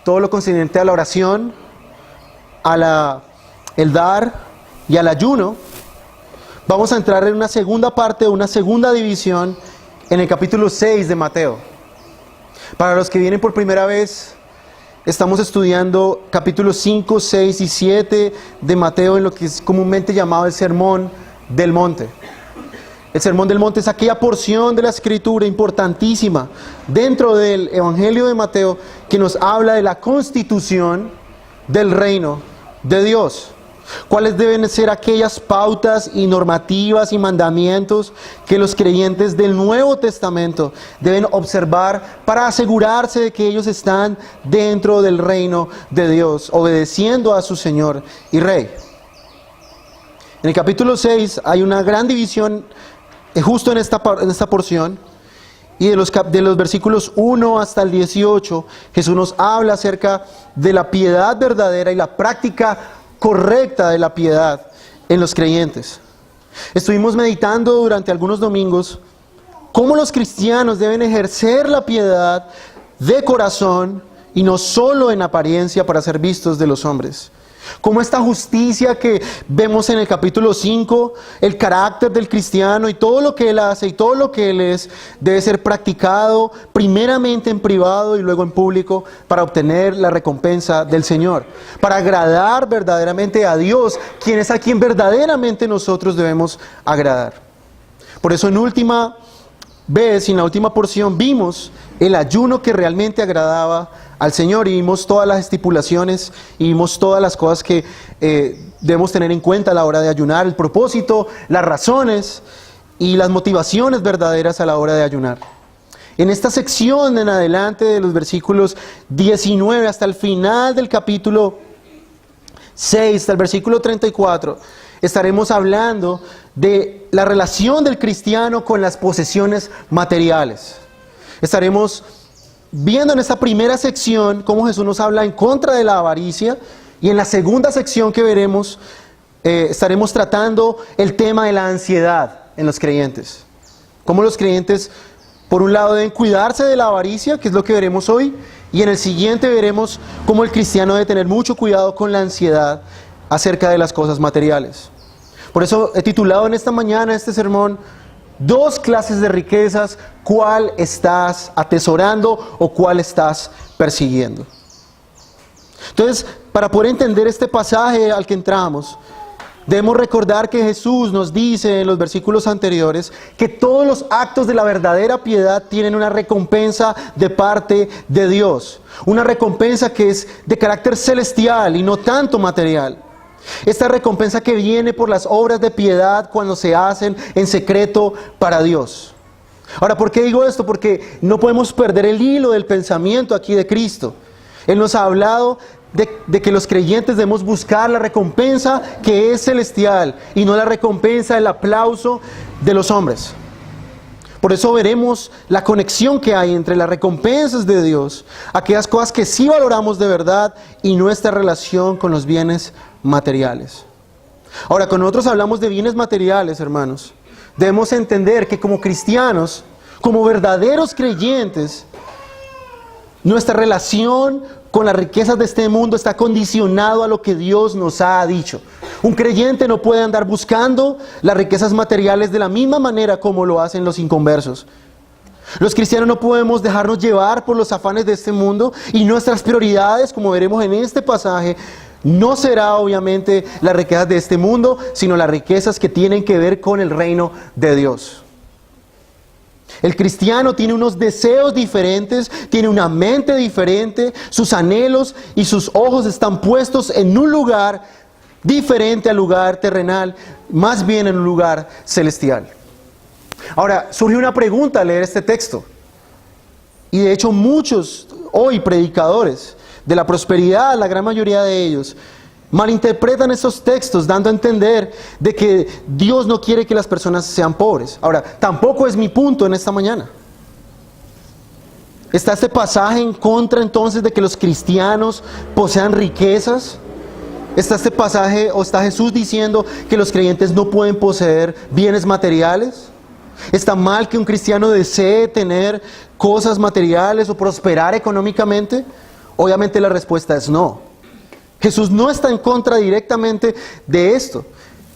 todo lo concerniente a la oración, el dar y al ayuno, vamos a entrar en una segunda parte, una segunda división en el capítulo 6 de Mateo. Para los que vienen por primera vez, estamos estudiando capítulos 5, 6 y 7 de Mateo en lo que es comúnmente llamado el Sermón del Monte. El Sermón del Monte es aquella porción de la Escritura importantísima dentro del Evangelio de Mateo que nos habla de la constitución del reino de Dios. ¿Cuáles deben ser aquellas pautas y normativas y mandamientos que los creyentes del Nuevo Testamento deben observar para asegurarse de que ellos están dentro del reino de Dios, obedeciendo a su Señor y Rey? En el capítulo 6 hay una gran división justo en esta porción, y de los versículos 1 hasta el 18, Jesús nos habla acerca de la piedad verdadera y la práctica correcta de la piedad en los creyentes. Estuvimos meditando durante algunos domingos cómo los cristianos deben ejercer la piedad de corazón y no solo en apariencia para ser vistos de los hombres. Como esta justicia que vemos en el capítulo 5, el carácter del cristiano y todo lo que él hace y todo lo que él es, debe ser practicado primeramente en privado y luego en público para obtener la recompensa del Señor, para agradar verdaderamente a Dios, quien es a quien verdaderamente nosotros debemos agradar. Por eso en última vez y en la última porción vimos el ayuno que realmente agradaba al Señor, y vimos todas las estipulaciones y vimos todas las cosas que debemos tener en cuenta a la hora de ayunar, el propósito, las razones y las motivaciones verdaderas a la hora de ayunar. En esta sección en adelante, de los versículos 19 hasta el final del capítulo 6, hasta el versículo 34, estaremos hablando de la relación del cristiano con las posesiones materiales. Estaremos viendo en esta primera sección cómo Jesús nos habla en contra de la avaricia, y en la segunda sección que veremos estaremos tratando el tema de la ansiedad en los creyentes. Cómo los creyentes, por un lado, deben cuidarse de la avaricia, que es lo que veremos hoy, y en el siguiente veremos cómo el cristiano debe tener mucho cuidado con la ansiedad acerca de las cosas materiales. Por eso he titulado en esta mañana este sermón: dos clases de riquezas, ¿cuál estás atesorando o cuál estás persiguiendo? Entonces, para poder entender este pasaje al que entramos, debemos recordar que Jesús nos dice en los versículos anteriores que todos los actos de la verdadera piedad tienen una recompensa de parte de Dios. Una recompensa que es de carácter celestial y no tanto material. Esta recompensa que viene por las obras de piedad cuando se hacen en secreto para Dios. Ahora, ¿por qué digo esto? Porque no podemos perder el hilo del pensamiento aquí de Cristo. Él nos ha hablado de que los creyentes debemos buscar la recompensa que es celestial y no la recompensa del aplauso de los hombres. Por eso veremos la conexión que hay entre las recompensas de Dios, aquellas cosas que sí valoramos de verdad, y nuestra relación con los bienes materiales. Ahora, cuando nosotros hablamos de bienes materiales, hermanos, debemos entender que como cristianos, como verdaderos creyentes, nuestra relación con las riquezas de este mundo está condicionado a lo que Dios nos ha dicho. Un creyente no puede andar buscando las riquezas materiales de la misma manera como lo hacen los inconversos. Los cristianos no podemos dejarnos llevar por los afanes de este mundo, y nuestras prioridades, como veremos en este pasaje, no será obviamente las riquezas de este mundo, sino las riquezas que tienen que ver con el reino de Dios. El cristiano tiene unos deseos diferentes, tiene una mente diferente, sus anhelos y sus ojos están puestos en un lugar diferente al lugar terrenal, más bien en un lugar celestial. Ahora, surge una pregunta al leer este texto, y de hecho muchos hoy predicadores de la prosperidad, la gran mayoría de ellos, malinterpretan estos textos dando a entender de que Dios no quiere que las personas sean pobres. Ahora, tampoco es mi punto en esta mañana. ¿Está este pasaje en contra entonces de que los cristianos posean riquezas? ¿Está este pasaje o está Jesús diciendo que los creyentes no pueden poseer bienes materiales? ¿Está mal que un cristiano desee tener cosas materiales o prosperar económicamente? Obviamente la respuesta es no. Jesús no está en contra directamente de esto.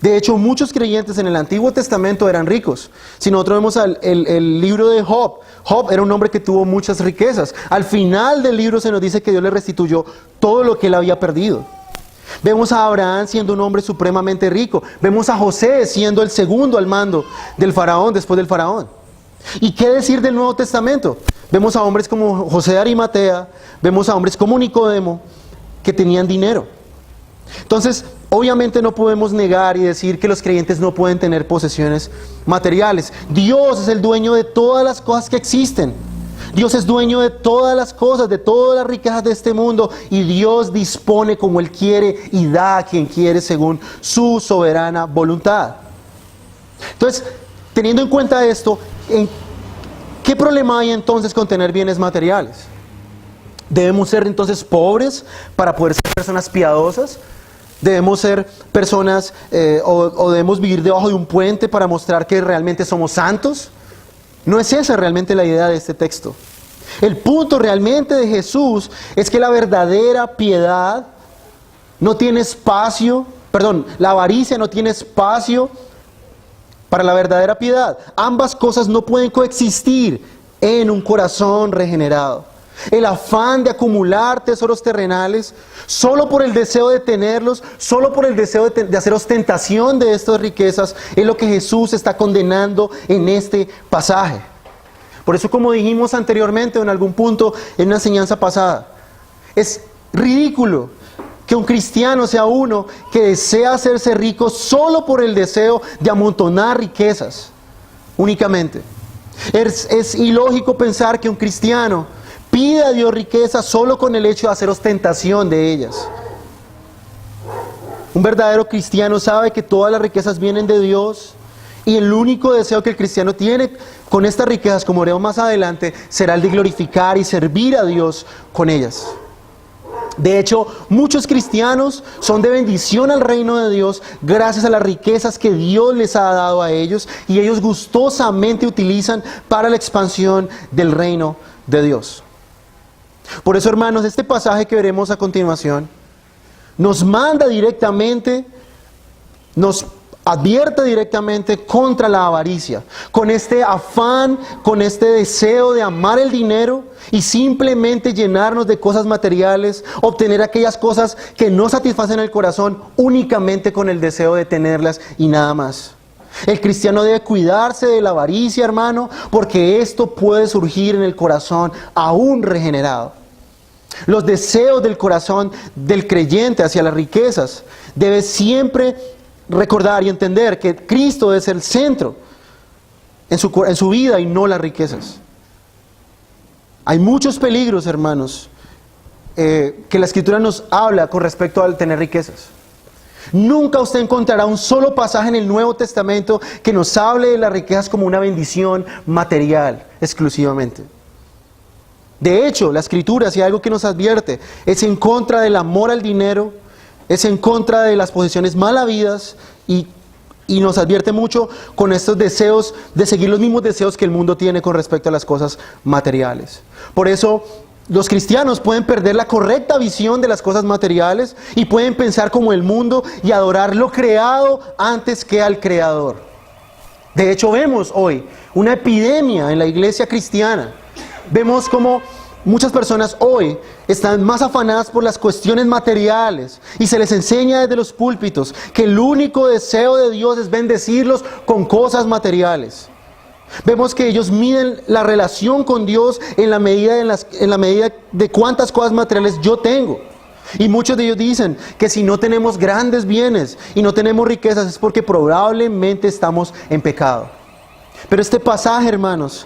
De hecho, muchos creyentes en el Antiguo Testamento eran ricos. Si nosotros vemos el libro de Job, Job era un hombre que tuvo muchas riquezas. Al final del libro se nos dice que Dios le restituyó todo lo que él había perdido. Vemos a Abraham siendo un hombre supremamente rico. Vemos a José siendo el segundo al mando del faraón después del faraón. ¿Y qué decir del Nuevo Testamento? Vemos a hombres como José de Arimatea, vemos a hombres como Nicodemo que tenían dinero. Entonces, obviamente no podemos negar y decir que los creyentes no pueden tener posesiones materiales. Dios es el dueño de todas las cosas que existen. Dios es dueño de todas las cosas, de todas las riquezas de este mundo, y Dios dispone como Él quiere y da a quien quiere según su soberana voluntad. Entonces, teniendo en cuenta esto, ¿qué problema hay entonces con tener bienes materiales? ¿Debemos ser entonces pobres para poder ser personas piadosas? ¿Debemos ser personas o debemos vivir debajo de un puente para mostrar que realmente somos santos? No es esa realmente la idea de este texto. El punto realmente de Jesús es que la verdadera piedad no tiene espacio, la avaricia no tiene espacio para la verdadera piedad. Ambas cosas no pueden coexistir en un corazón regenerado. El afán de acumular tesoros terrenales, solo por el deseo de tenerlos, solo por el deseo de hacer ostentación de estas riquezas, es lo que Jesús está condenando en este pasaje. Por eso, como dijimos anteriormente en algún punto en una enseñanza pasada, es ridículo que un cristiano sea uno que desea hacerse rico solo por el deseo de amontonar riquezas únicamente. Es ilógico pensar que un cristiano pide a Dios riqueza solo con el hecho de hacer ostentación de ellas. Un verdadero cristiano sabe que todas las riquezas vienen de Dios, y el único deseo que el cristiano tiene con estas riquezas, como veremos más adelante, será el de glorificar y servir a Dios con ellas. De hecho, muchos cristianos son de bendición al reino de Dios gracias a las riquezas que Dios les ha dado a ellos, y ellos gustosamente utilizan para la expansión del reino de Dios. Por eso, hermanos, este pasaje que veremos a continuación nos manda directamente, nos advierte directamente contra la avaricia, con este afán, con este deseo de amar el dinero y simplemente llenarnos de cosas materiales, obtener aquellas cosas que no satisfacen el corazón únicamente con el deseo de tenerlas y nada más. El cristiano debe cuidarse de la avaricia, hermano, porque esto puede surgir en el corazón aún regenerado. Los deseos del corazón del creyente hacia las riquezas debe siempre recordar y entender que Cristo es el centro en su vida y no las riquezas. Hay muchos peligros, hermanos, que la Escritura nos habla con respecto al tener riquezas. Nunca usted encontrará un solo pasaje en el Nuevo Testamento que nos hable de las riquezas como una bendición material exclusivamente. De hecho, la Escritura, si hay algo que nos advierte, es en contra del amor al dinero, es en contra de las posesiones mal habidas, y nos advierte mucho con estos deseos de seguir los mismos deseos que el mundo tiene con respecto a las cosas materiales. Por eso, los cristianos pueden perder la correcta visión de las cosas materiales y pueden pensar como el mundo y adorar lo creado antes que al Creador. De hecho, vemos hoy una epidemia en la iglesia cristiana. Vemos como muchas personas hoy están más afanadas por las cuestiones materiales y se les enseña desde los púlpitos que el único deseo de Dios es bendecirlos con cosas materiales. Vemos que ellos miden la relación con Dios en la medida de cuántas cosas materiales yo tengo. Y muchos de ellos dicen que si no tenemos grandes bienes y no tenemos riquezas es porque probablemente estamos en pecado. Pero este pasaje, hermanos,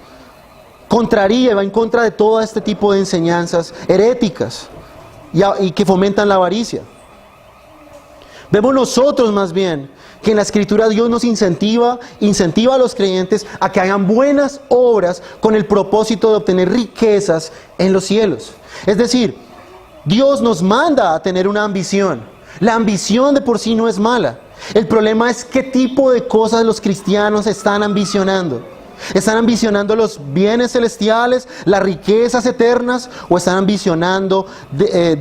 contraría y va en contra de todo este tipo de enseñanzas heréticas y que fomentan la avaricia. Vemos nosotros más bien que en la Escritura Dios nos incentiva a los creyentes a que hagan buenas obras con el propósito de obtener riquezas en los cielos. Es decir, Dios nos manda a tener una ambición. La ambición de por sí no es mala. El problema es qué tipo de cosas los cristianos están ambicionando. ¿Están ambicionando los bienes celestiales, las riquezas eternas, o están ambicionando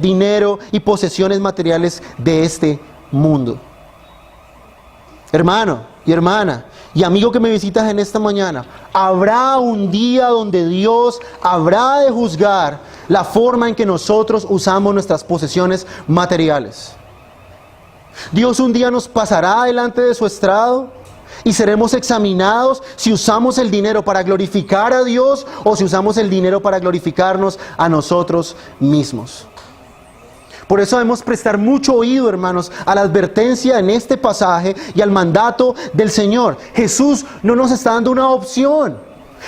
dinero y posesiones materiales de este mundo? Hermano y hermana y amigo que me visitas en esta mañana, habrá un día donde Dios habrá de juzgar la forma en que nosotros usamos nuestras posesiones materiales. Dios un día nos pasará delante de su estrado y seremos examinados si usamos el dinero para glorificar a Dios o si usamos el dinero para glorificarnos a nosotros mismos. Por eso debemos prestar mucho oído, hermanos, a la advertencia en este pasaje y al mandato del Señor. Jesús no nos está dando una opción.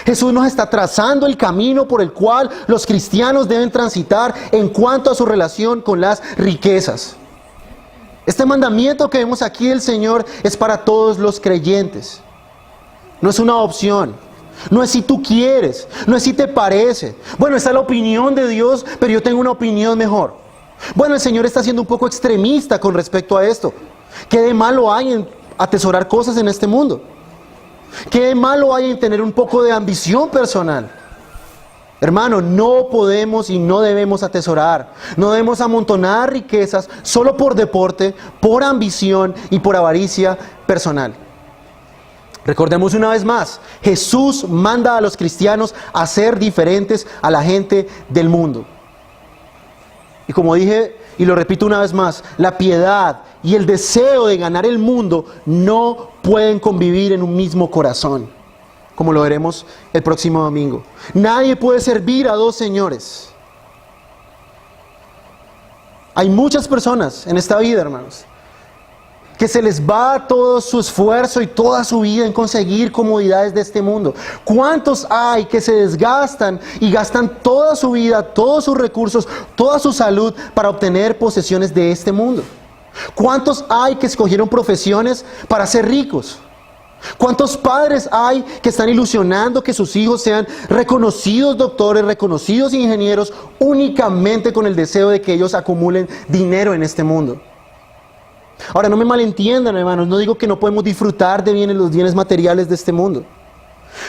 Jesús nos está trazando el camino por el cual los cristianos deben transitar en cuanto a su relación con las riquezas. Este mandamiento que vemos aquí del Señor es para todos los creyentes. No es una opción. No es si tú quieres. No es si te parece. Bueno, esta es la opinión de Dios, pero yo tengo una opinión mejor. Bueno, el Señor está siendo un poco extremista con respecto a esto. ¿Qué de malo hay en atesorar cosas en este mundo? ¿Qué de malo hay en tener un poco de ambición personal? Hermano, no podemos y no debemos atesorar, no debemos amontonar riquezas solo por deporte, por ambición y por avaricia personal. Recordemos una vez más, Jesús manda a los cristianos a ser diferentes a la gente del mundo. Y como dije, y lo repito una vez más, la piedad y el deseo de ganar el mundo no pueden convivir en un mismo corazón, como lo veremos el próximo domingo. Nadie puede servir a dos señores. Hay muchas personas en esta vida, hermanos, que se les va todo su esfuerzo y toda su vida en conseguir comodidades de este mundo. ¿Cuántos hay que se desgastan y gastan toda su vida, todos sus recursos, toda su salud para obtener posesiones de este mundo? ¿Cuántos hay que escogieron profesiones para ser ricos? ¿Cuántos padres hay que están ilusionando que sus hijos sean reconocidos doctores, reconocidos ingenieros, únicamente con el deseo de que ellos acumulen dinero en este mundo? Ahora, no me malentiendan, hermanos, no digo que no podemos disfrutar de los bienes materiales de este mundo.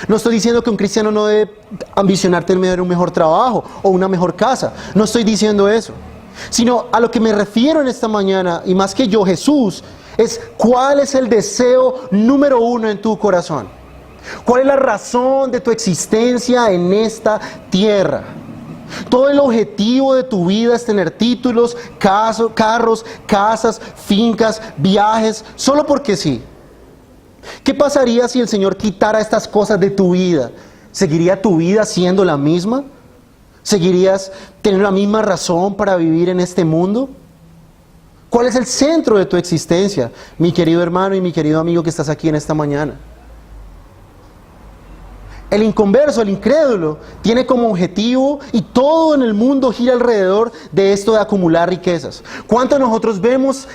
No estoy diciendo que un cristiano no debe ambicionar tener un mejor trabajo o una mejor casa. No estoy diciendo eso. Sino a lo que me refiero en esta mañana, y más que yo, Jesús, es cuál es el deseo número uno en tu corazón. ¿Cuál es la razón de tu existencia en esta tierra? Todo el objetivo de tu vida es tener títulos, carros, casas, fincas, viajes, solo porque sí. ¿Qué pasaría si el Señor quitara estas cosas de tu vida? ¿Seguiría tu vida siendo la misma? ¿Seguirías teniendo la misma razón para vivir en este mundo? ¿Cuál es el centro de tu existencia, mi querido hermano y mi querido amigo que estás aquí en esta mañana? El inconverso, el incrédulo, tiene como objetivo, y todo en el mundo gira alrededor de esto de acumular riquezas. ¿Cuántos de nosotros vemos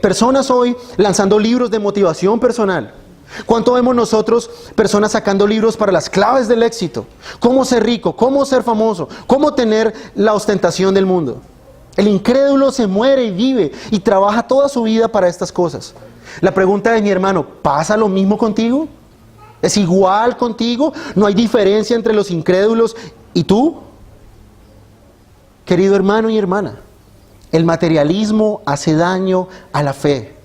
personas hoy lanzando libros de motivación personal? ¿Cuánto vemos nosotros personas sacando libros para las claves del éxito? ¿Cómo ser rico? ¿Cómo ser famoso? ¿Cómo tener la ostentación del mundo? El incrédulo se muere y vive y trabaja toda su vida para estas cosas. La pregunta de mi hermano, ¿pasa lo mismo contigo? ¿Es igual contigo? ¿No hay diferencia entre los incrédulos y tú? Querido hermano y hermana, el materialismo hace daño a la fe.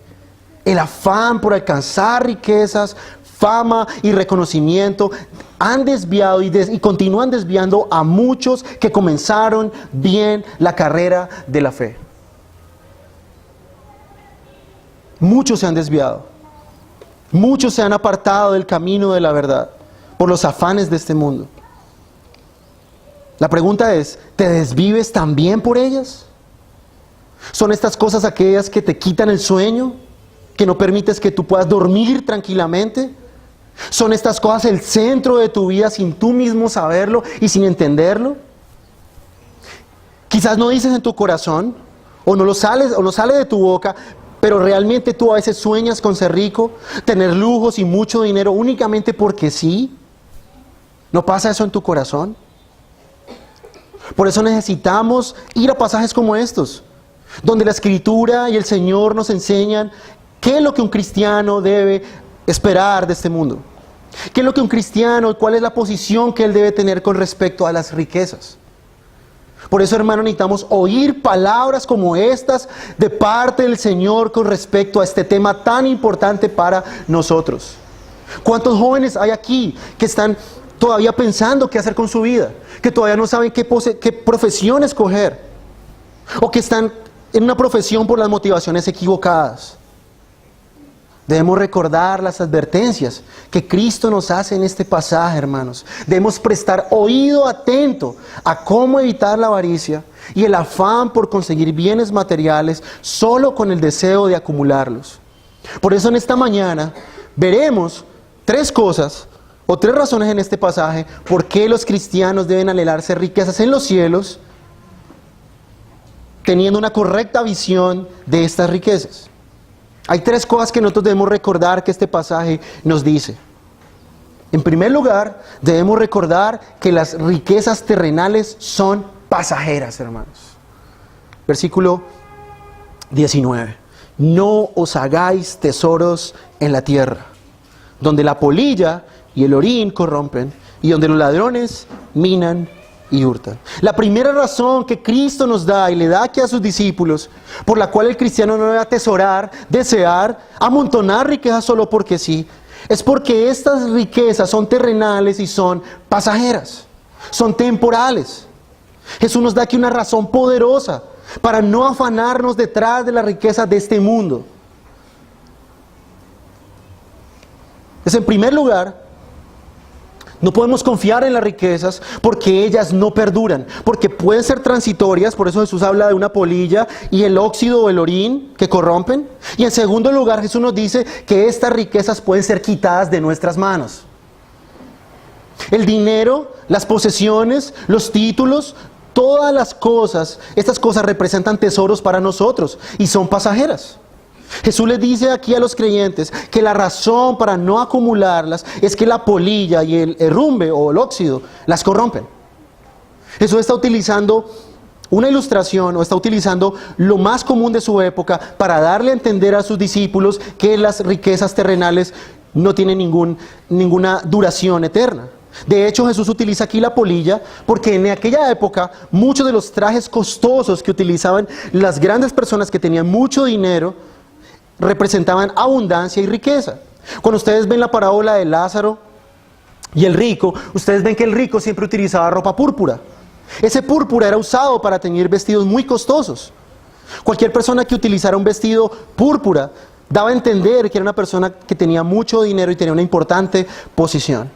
El afán por alcanzar riquezas, fama y reconocimiento han desviado y continúan desviando a muchos que comenzaron bien la carrera de la fe. Muchos se han desviado. Muchos se han apartado del camino de la verdad por los afanes de este mundo. La pregunta es, ¿te desvives también por ellas? ¿Son estas cosas aquellas que te quitan el sueño? ¿Que no permites que tú puedas dormir tranquilamente? ¿Son estas cosas el centro de tu vida sin tú mismo saberlo y sin entenderlo? Quizás no dices en tu corazón, o no sale de tu boca, pero realmente tú a veces sueñas con ser rico, tener lujos y mucho dinero únicamente porque sí. ¿No pasa eso en tu corazón? Por eso necesitamos ir a pasajes como estos, donde la Escritura y el Señor nos enseñan qué es lo que un cristiano debe esperar de este mundo. ¿Qué es lo que un cristiano, cuál es la posición que él debe tener con respecto a las riquezas? Por eso, hermano, necesitamos oír palabras como estas de parte del Señor con respecto a este tema tan importante para nosotros. ¿Cuántos jóvenes hay aquí que están todavía pensando qué hacer con su vida? Que todavía no saben qué profesión escoger. O que están en una profesión por las motivaciones equivocadas. Debemos recordar las advertencias que Cristo nos hace en este pasaje, hermanos. Debemos prestar oído atento a cómo evitar la avaricia y el afán por conseguir bienes materiales solo con el deseo de acumularlos. Por eso en esta mañana veremos tres cosas o tres razones en este pasaje por qué los cristianos deben anhelarse riquezas en los cielos, teniendo una correcta visión de estas riquezas. Hay tres cosas que nosotros debemos recordar que este pasaje nos dice. En primer lugar, debemos recordar que las riquezas terrenales son pasajeras, hermanos. Versículo 19. No os hagáis tesoros en la tierra, donde la polilla y el orín corrompen, y donde los ladrones minan y hurtan. La primera razón que Cristo nos da y le da aquí a sus discípulos, por la cual el cristiano no debe atesorar, desear, amontonar riquezas solo porque sí, es porque estas riquezas son terrenales y son pasajeras, son temporales. Jesús nos da aquí una razón poderosa para no afanarnos detrás de las riquezas de este mundo. Es en primer lugar, no podemos confiar en las riquezas porque ellas no perduran, porque pueden ser transitorias, por eso Jesús habla de una polilla y el óxido o el orín que corrompen. Y en segundo lugar, Jesús nos dice que estas riquezas pueden ser quitadas de nuestras manos. El dinero, las posesiones, los títulos, todas las cosas, estas cosas representan tesoros para nosotros y son pasajeras. Jesús les dice aquí a los creyentes que la razón para no acumularlas es que la polilla y el herrumbe o el óxido las corrompen. Jesús está utilizando una ilustración o está utilizando lo más común de su época para darle a entender a sus discípulos que las riquezas terrenales no tienen ninguna duración eterna. De hecho, Jesús utiliza aquí la polilla porque en aquella época muchos de los trajes costosos que utilizaban las grandes personas que tenían mucho dinero representaban abundancia y riqueza. Cuando ustedes ven la parábola de Lázaro y el rico, ustedes ven que el rico siempre utilizaba ropa púrpura. Ese púrpura era usado para teñir vestidos muy costosos. Cualquier persona que utilizara un vestido púrpura daba a entender que era una persona que tenía mucho dinero y tenía una importante posición.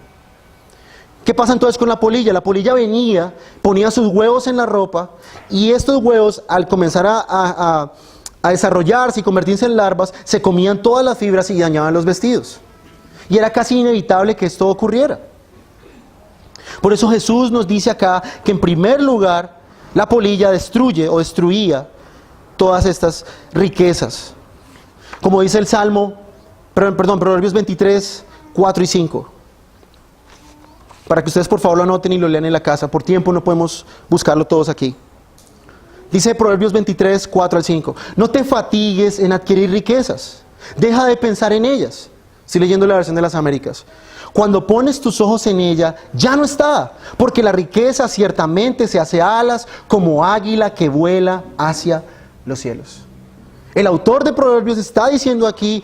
¿Qué pasa entonces con la polilla? La polilla venía, ponía sus huevos en la ropa y estos huevos al comenzar a desarrollarse y convertirse en larvas, se comían todas las fibras y dañaban los vestidos. Y era casi inevitable que esto ocurriera. Por eso Jesús nos dice acá que en primer lugar la polilla destruye o destruía todas estas riquezas. Como dice el Proverbios 23, 4 y 5. Para que ustedes por favor lo anoten y lo lean en la casa. Por tiempo no podemos buscarlo todos aquí. Dice Proverbios 23, 4 al 5. No te fatigues en adquirir riquezas. Deja de pensar en ellas. Estoy leyendo la versión de las Américas. Cuando pones tus ojos en ella, ya no está. Porque la riqueza ciertamente se hace alas como águila que vuela hacia los cielos. El autor de Proverbios está diciendo aquí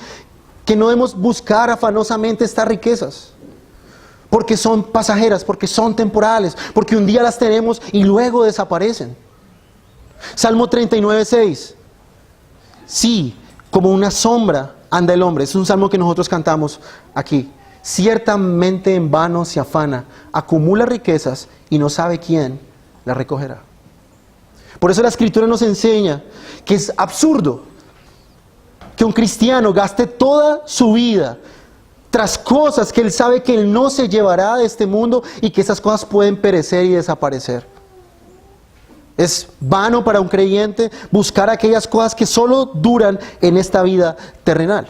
que no debemos buscar afanosamente estas riquezas. Porque son pasajeras, porque son temporales, porque un día las tenemos y luego desaparecen. Salmo 39, 6. Sí, como una sombra anda el hombre. Es un salmo que nosotros cantamos aquí. Ciertamente en vano se afana, acumula riquezas y no sabe quién las recogerá. Por eso la Escritura nos enseña que es absurdo que un cristiano gaste toda su vida tras cosas que él sabe que él no se llevará de este mundo y que esas cosas pueden perecer y desaparecer. Es vano para un creyente buscar aquellas cosas que solo duran en esta vida terrenal.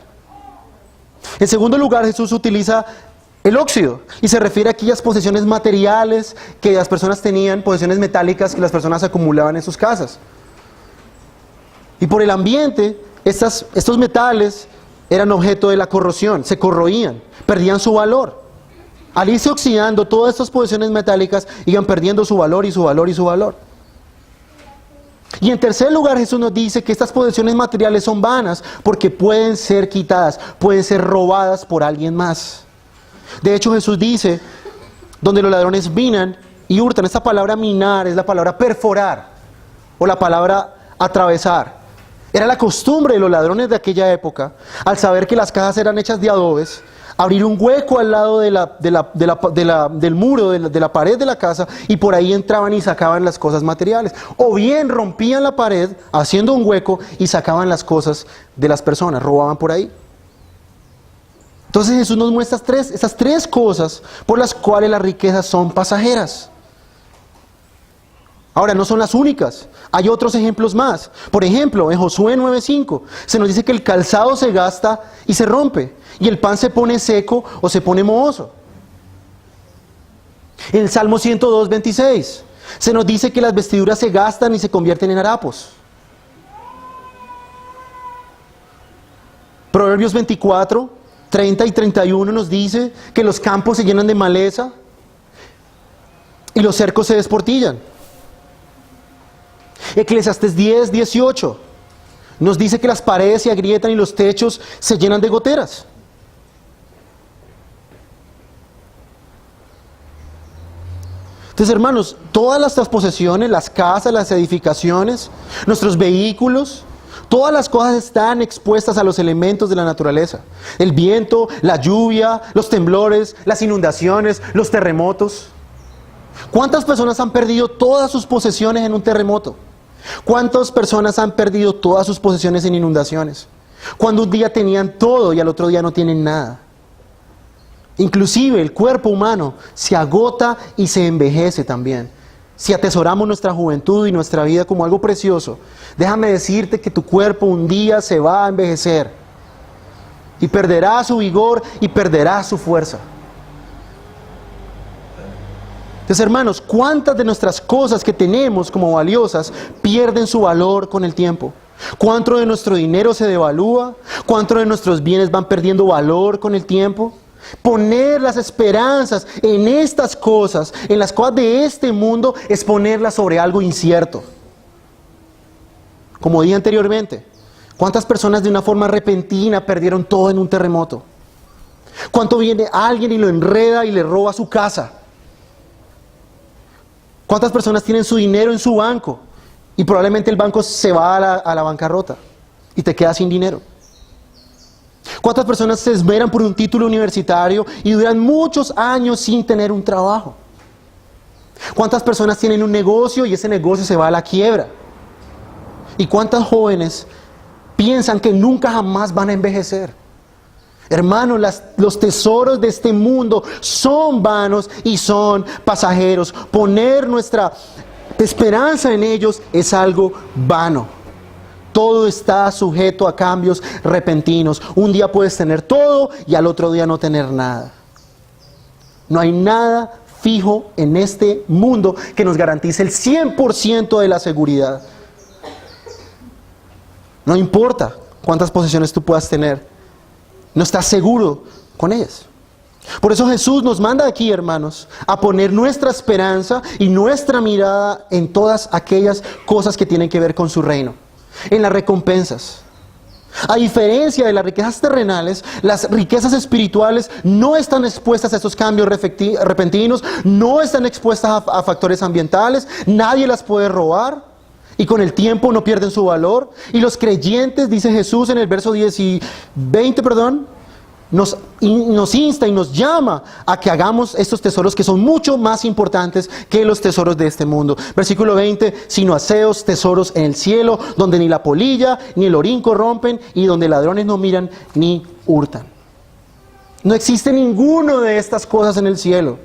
En segundo lugar, Jesús utiliza el óxido y se refiere a aquellas posesiones materiales que las personas tenían, posesiones metálicas que las personas acumulaban en sus casas. Y por el ambiente, estos metales eran objeto de la corrosión, se corroían, perdían su valor. Al irse oxidando, todas estas posesiones metálicas iban perdiendo su valor y su valor y su valor. Y en tercer lugar, Jesús nos dice que estas posesiones materiales son vanas porque pueden ser quitadas, pueden ser robadas por alguien más. De hecho, Jesús dice, donde los ladrones minan y hurtan, esta palabra minar es la palabra perforar o la palabra atravesar. Era la costumbre de los ladrones de aquella época, al saber que las casas eran hechas de adobes, abrir un hueco al lado del muro, de la pared de la casa, y por ahí entraban y sacaban las cosas materiales. O bien rompían la pared haciendo un hueco y sacaban las cosas de las personas, robaban por ahí. Entonces Jesús nos muestra estas tres cosas por las cuales las riquezas son pasajeras. Ahora, no son las únicas, hay otros ejemplos más. Por ejemplo, en Josué 9:5 se nos dice que el calzado se gasta y se rompe, y el pan se pone seco o se pone mohoso. En el Salmo 102:26 se nos dice que las vestiduras se gastan y se convierten en harapos. Proverbios 24:30 y 31 nos dice que los campos se llenan de maleza y los cercos se desportillan. Eclesiastés 10:18 nos dice que las paredes se agrietan y los techos se llenan de goteras. Entonces, hermanos, todas nuestras posesiones, las casas, las edificaciones, nuestros vehículos, todas las cosas están expuestas a los elementos de la naturaleza. El viento, la lluvia, los temblores, las inundaciones, los terremotos. ¿Cuántas personas han perdido todas sus posesiones en un terremoto? ¿Cuántas personas han perdido todas sus posesiones en inundaciones? Cuando un día tenían todo y al otro día no tienen nada. Inclusive el cuerpo humano se agota y se envejece también. Si atesoramos nuestra juventud y nuestra vida como algo precioso, déjame decirte que tu cuerpo un día se va a envejecer y perderá su vigor y perderá su fuerza. Entonces, hermanos, ¿cuántas de nuestras cosas que tenemos como valiosas pierden su valor con el tiempo? ¿Cuánto de nuestro dinero se devalúa? ¿Cuánto de nuestros bienes van perdiendo valor con el tiempo? Poner las esperanzas en estas cosas, en las cosas de este mundo, es ponerlas sobre algo incierto. Como dije anteriormente, ¿cuántas personas de una forma repentina perdieron todo en un terremoto? ¿Cuánto viene alguien y lo enreda y le roba su casa? ¿Cuántas personas tienen su dinero en su banco y probablemente el banco se va a la bancarrota y te quedas sin dinero? ¿Cuántas personas se esmeran por un título universitario y duran muchos años sin tener un trabajo? ¿Cuántas personas tienen un negocio y ese negocio se va a la quiebra? ¿Y cuántas jóvenes piensan que nunca jamás van a envejecer? Hermanos, los tesoros de este mundo son vanos y son pasajeros. Poner nuestra esperanza en ellos es algo vano. Todo está sujeto a cambios repentinos. Un día puedes tener todo y al otro día no tener nada. No hay nada fijo en este mundo que nos garantice el 100% de la seguridad. No importa cuántas posesiones tú puedas tener. No estás seguro con ellas. Por eso Jesús nos manda aquí, hermanos, a poner nuestra esperanza y nuestra mirada en todas aquellas cosas que tienen que ver con su reino, en las recompensas. A diferencia de las riquezas terrenales, las riquezas espirituales no están expuestas a estos cambios repentinos, no están expuestas a factores ambientales, nadie las puede robar. Y con el tiempo no pierden su valor. Y los creyentes, dice Jesús en el verso 20, nos insta y nos llama a que hagamos estos tesoros que son mucho más importantes que los tesoros de este mundo. Versículo 20, sino haceos tesoros en el cielo, donde ni la polilla ni el orín corrompen, y donde ladrones no miran ni hurtan. No existe ninguno de estas cosas en el cielo.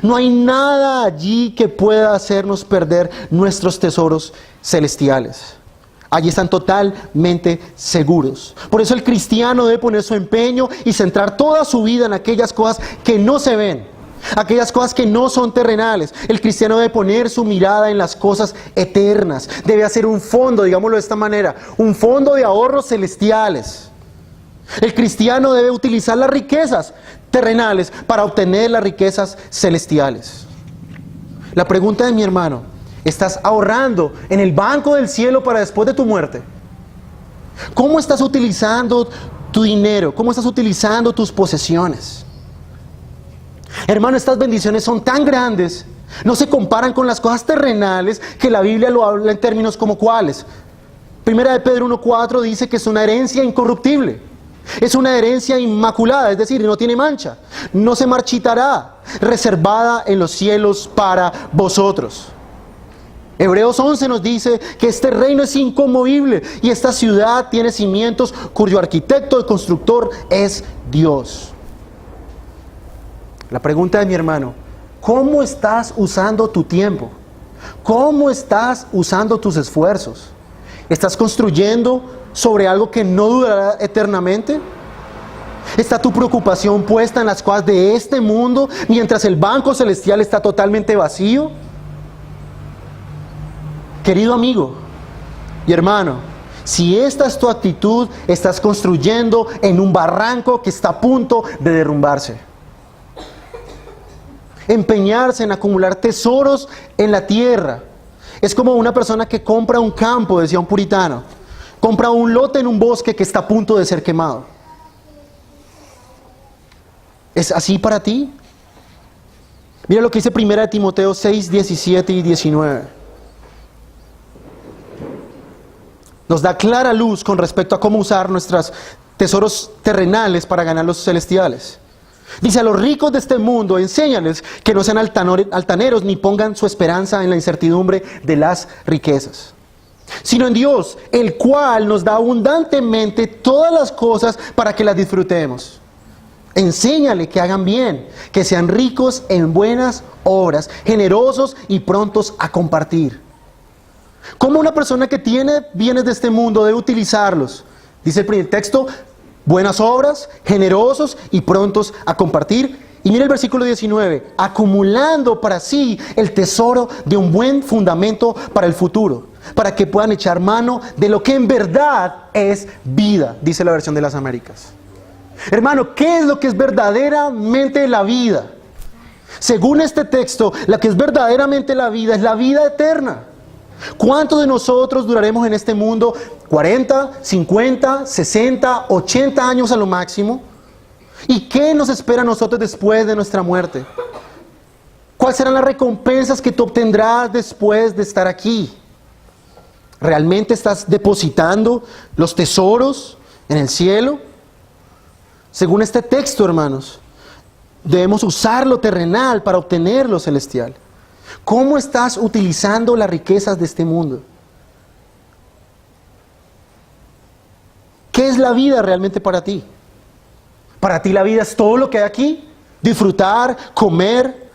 No hay nada allí que pueda hacernos perder nuestros tesoros celestiales. Allí están totalmente seguros. Por eso el cristiano debe poner su empeño y centrar toda su vida en aquellas cosas que no se ven, aquellas cosas que no son terrenales. El cristiano debe poner su mirada en las cosas eternas. Debe hacer un fondo, digámoslo de esta manera, un fondo de ahorros celestiales. El cristiano debe utilizar las riquezas terrenales para obtener las riquezas celestiales. La pregunta de mi hermano: ¿estás ahorrando en el banco del cielo para después de tu muerte? ¿Cómo estás utilizando tu dinero? ¿Cómo estás utilizando tus posesiones? Hermano, estas bendiciones son tan grandes, no se comparan con las cosas terrenales que la Biblia lo habla en términos como cuáles. Primera de Pedro 1:4 dice que es una herencia incorruptible. Es una herencia inmaculada, es decir, no tiene mancha, no se marchitará, reservada en los cielos para vosotros. Hebreos 11 nos dice que este reino es inconmovible y esta ciudad tiene cimientos cuyo arquitecto y constructor es Dios. La pregunta de mi hermano: ¿cómo estás usando tu tiempo? ¿Cómo estás usando tus esfuerzos? ¿Estás construyendo sobre algo que no durará eternamente? ¿Está tu preocupación puesta en las cosas de este mundo mientras el banco celestial está totalmente vacío? Querido amigo y hermano, si esta es tu actitud, estás construyendo en un barranco que está a punto de derrumbarse. Empeñarse en acumular tesoros en la tierra es como una persona que compra un campo, decía un puritano, compra un lote en un bosque que está a punto de ser quemado. ¿Es así para ti? Mira lo que dice 1 Timoteo 6, 17 y 19. Nos da clara luz con respecto a cómo usar nuestros tesoros terrenales para ganar los celestiales. Dice: a los ricos de este mundo, enséñales que no sean altaneros ni pongan su esperanza en la incertidumbre de las riquezas, sino en Dios, el cual nos da abundantemente todas las cosas para que las disfrutemos. Enséñale que hagan bien, que sean ricos en buenas obras, generosos y prontos a compartir. ¿Cómo una persona que tiene bienes de este mundo debe utilizarlos? Dice el primer texto: buenas obras, generosos y prontos a compartir. Y mira el versículo 19: acumulando para sí el tesoro de un buen fundamento para el futuro, para que puedan echar mano de lo que en verdad es vida, dice la versión de las Américas. Hermano, ¿qué es lo que es verdaderamente la vida? Según este texto, lo que es verdaderamente la vida es la vida eterna. ¿Cuántos de nosotros duraremos en este mundo? 40, 50, 60, 80 años a lo máximo. ¿Y qué nos espera a nosotros después de nuestra muerte? ¿Cuáles serán las recompensas que tú obtendrás después de estar aquí? ¿Realmente estás depositando los tesoros en el cielo? Según este texto, hermanos, debemos usar lo terrenal para obtener lo celestial. ¿Cómo estás utilizando las riquezas de este mundo? ¿Qué es la vida realmente para ti? ¿Para ti la vida es todo lo que hay aquí? ¿Disfrutar, comer,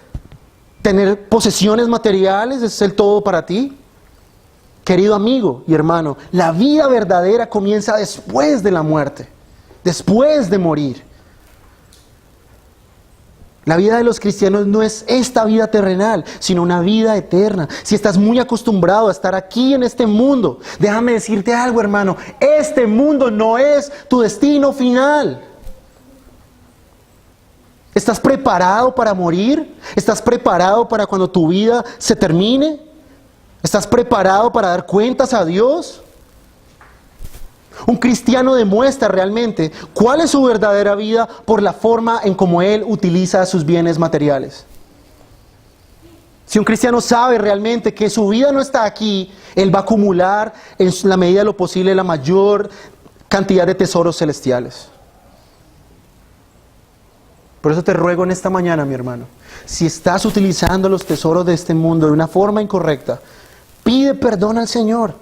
tener posesiones materiales? ¿Es el todo para ti? Querido amigo y hermano, la vida verdadera comienza después de la muerte, después de morir. La vida de los cristianos no es esta vida terrenal, sino una vida eterna. Si estás muy acostumbrado a estar aquí en este mundo, déjame decirte algo, hermano: este mundo no es tu destino final. ¿Estás preparado para morir? ¿Estás preparado para cuando tu vida se termine? ¿Estás preparado para dar cuentas a Dios? Un cristiano demuestra realmente cuál es su verdadera vida por la forma en cómo él utiliza sus bienes materiales. Si un cristiano sabe realmente que su vida no está aquí, él va a acumular en la medida de lo posible la mayor cantidad de tesoros celestiales. Por eso te ruego en esta mañana, mi hermano, si estás utilizando los tesoros de este mundo de una forma incorrecta, pide perdón al Señor.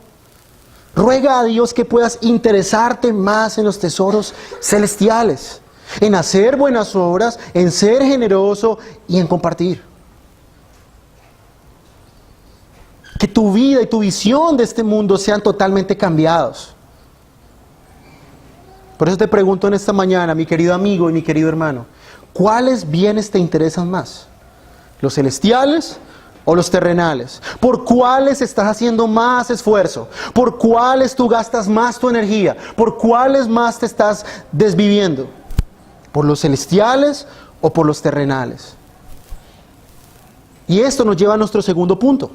Ruega a Dios que puedas interesarte más en los tesoros celestiales, en hacer buenas obras, en ser generoso y en compartir. Que tu vida y tu visión de este mundo sean totalmente cambiados. Por eso te pregunto en esta mañana, mi querido amigo y mi querido hermano, ¿cuáles bienes te interesan más? ¿Los celestiales o los terrenales? ¿Por cuáles estás haciendo más esfuerzo? ¿Por cuáles tú gastas más tu energía? ¿Por cuáles más te estás desviviendo? ¿Por los celestiales o por los terrenales? Y esto nos lleva a nuestro segundo punto.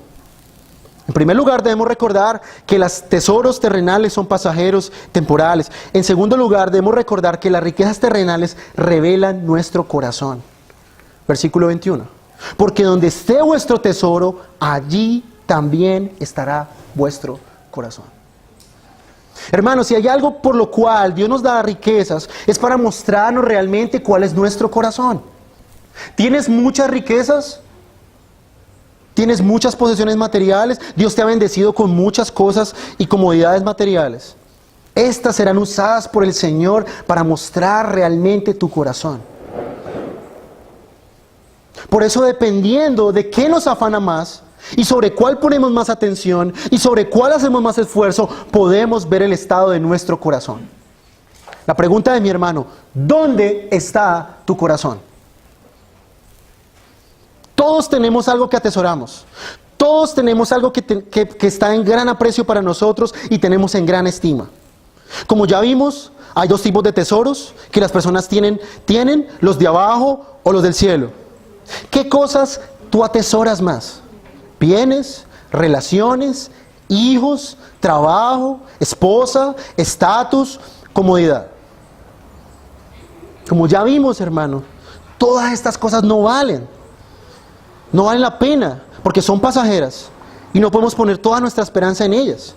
En primer lugar, debemos recordar que los tesoros terrenales son pasajeros, temporales. En segundo lugar, debemos recordar que las riquezas terrenales revelan nuestro corazón. Versículo 21. Porque donde esté vuestro tesoro, allí también estará vuestro corazón. Hermanos, si hay algo por lo cual Dios nos da riquezas, es para mostrarnos realmente cuál es nuestro corazón. ¿Tienes muchas riquezas? ¿Tienes muchas posesiones materiales? Dios te ha bendecido con muchas cosas y comodidades materiales. Estas serán usadas por el Señor para mostrar realmente tu corazón. Por eso, dependiendo de qué nos afana más y sobre cuál ponemos más atención y sobre cuál hacemos más esfuerzo, podemos ver el estado de nuestro corazón. La pregunta de mi hermano: ¿dónde está tu corazón? Todos tenemos algo que atesoramos. Todos tenemos algo que está en gran aprecio para nosotros y tenemos en gran estima. Como ya vimos, hay dos tipos de tesoros que las personas tienen, los de abajo o los del cielo. ¿Qué cosas tú atesoras más? ¿Bienes, relaciones, hijos, trabajo, esposa, estatus, comodidad? Como ya vimos, hermano, todas estas cosas no valen la pena, porque son pasajeras y no podemos poner toda nuestra esperanza en ellas.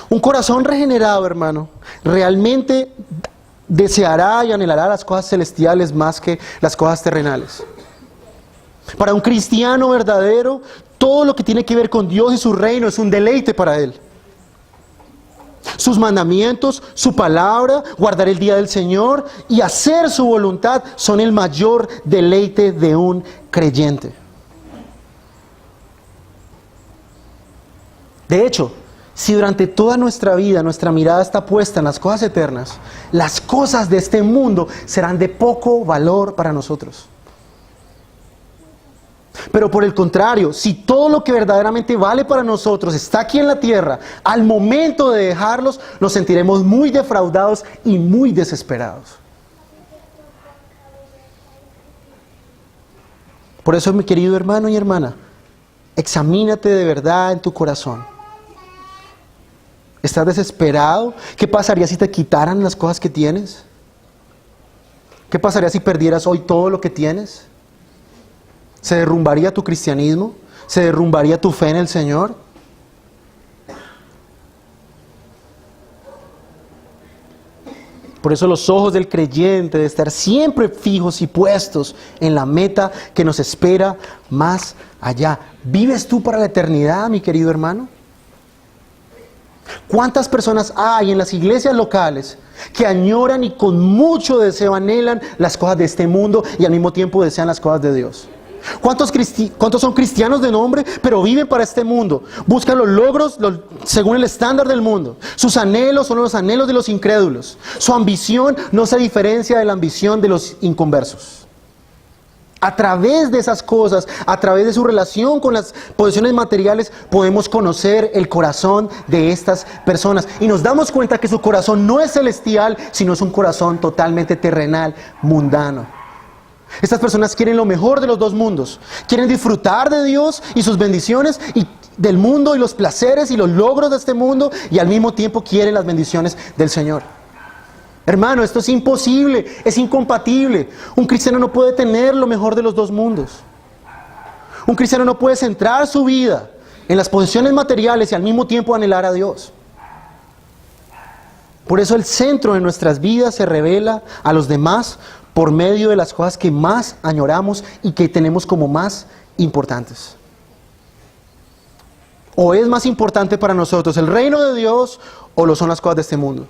Un corazón regenerado, hermano, realmente deseará y anhelará las cosas celestiales más que las cosas terrenales. Para un cristiano verdadero, todo lo que tiene que ver con Dios y su reino es un deleite para él. Sus mandamientos, su palabra, guardar el día del Señor y hacer su voluntad son el mayor deleite de un creyente. De hecho, si durante toda nuestra vida nuestra mirada está puesta en las cosas eternas, las cosas de este mundo serán de poco valor para nosotros. Pero por el contrario, si todo lo que verdaderamente vale para nosotros está aquí en la tierra, al momento de dejarlos, nos sentiremos muy defraudados y muy desesperados. Por eso, mi querido hermano y hermana, examínate de verdad en tu corazón. ¿Estás desesperado? ¿Qué pasaría si te quitaran las cosas que tienes? ¿Qué pasaría si perdieras hoy todo lo que tienes? ¿Se derrumbaría tu cristianismo? ¿Se derrumbaría tu fe en el Señor? Por eso los ojos del creyente deben estar siempre fijos y puestos en la meta que nos espera más allá. ¿Vives tú para la eternidad, mi querido hermano? ¿Cuántas personas hay en las iglesias locales que añoran y con mucho deseo anhelan las cosas de este mundo y al mismo tiempo desean las cosas de Dios? ¿Cuántos son cristianos de nombre, pero viven para este mundo? Buscan los logros según el estándar del mundo. Sus anhelos son los anhelos de los incrédulos. Su ambición no se diferencia de la ambición de los inconversos. A través de esas cosas, a través de su relación con las posesiones materiales, podemos conocer el corazón de estas personas. Y nos damos cuenta que su corazón no es celestial, sino es un corazón totalmente terrenal, mundano. Estas personas quieren lo mejor de los dos mundos. Quieren disfrutar de Dios y sus bendiciones y del mundo y los placeres y los logros de este mundo, y al mismo tiempo quieren las bendiciones del Señor. Hermano, esto es imposible, es incompatible. Un cristiano no puede tener lo mejor de los dos mundos. Un cristiano no puede centrar su vida en las posesiones materiales y al mismo tiempo anhelar a Dios. Por eso el centro de nuestras vidas se revela a los demás por medio de las cosas que más añoramos y que tenemos como más importantes. ¿O es más importante para nosotros el reino de Dios o lo son las cosas de este mundo?